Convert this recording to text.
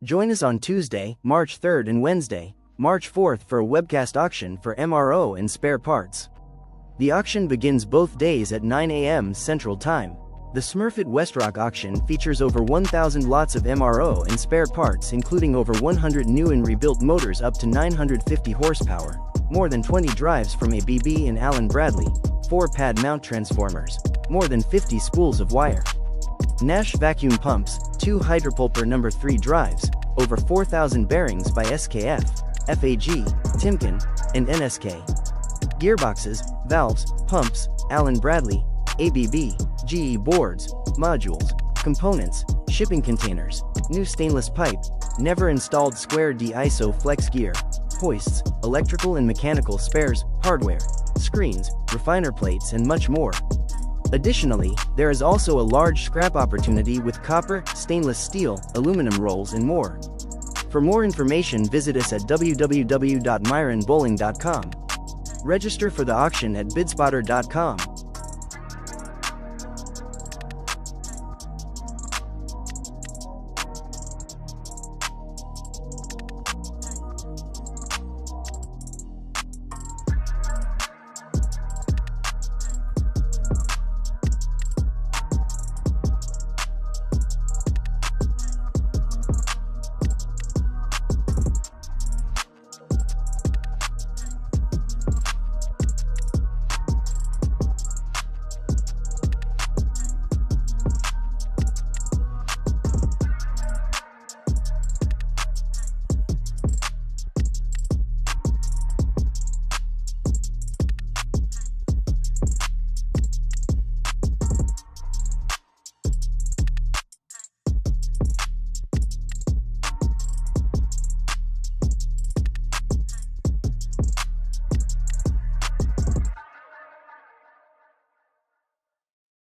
Join us on Tuesday, March 3rd and Wednesday, March 4th for a webcast auction for MRO and spare parts. The auction begins both days at 9 a.m. Central Time. The Smurfit Westrock auction features over 1,000 lots of MRO and spare parts, including over 100 new and rebuilt motors up to 950 horsepower, more than 20 drives from ABB and Allen Bradley, 4 pad mount transformers, more than 50 spools of wire, NASH vacuum pumps, 2 Hydrapulper No. 3 drives, over 4,000 bearings by SKF, FAG, Timken, and NSK. Gearboxes, valves, pumps, Allen Bradley, ABB, GE boards, modules, components, shipping containers, new stainless pipe, never installed square D-ISO flex gear, hoists, electrical and mechanical spares, hardware, screens, refiner plates and much more. Additionally, there is also a large scrap opportunity with copper, stainless steel, aluminum rolls and more. For more information visit us at www.myronbowling.com. Register for the auction at bidspotter.com.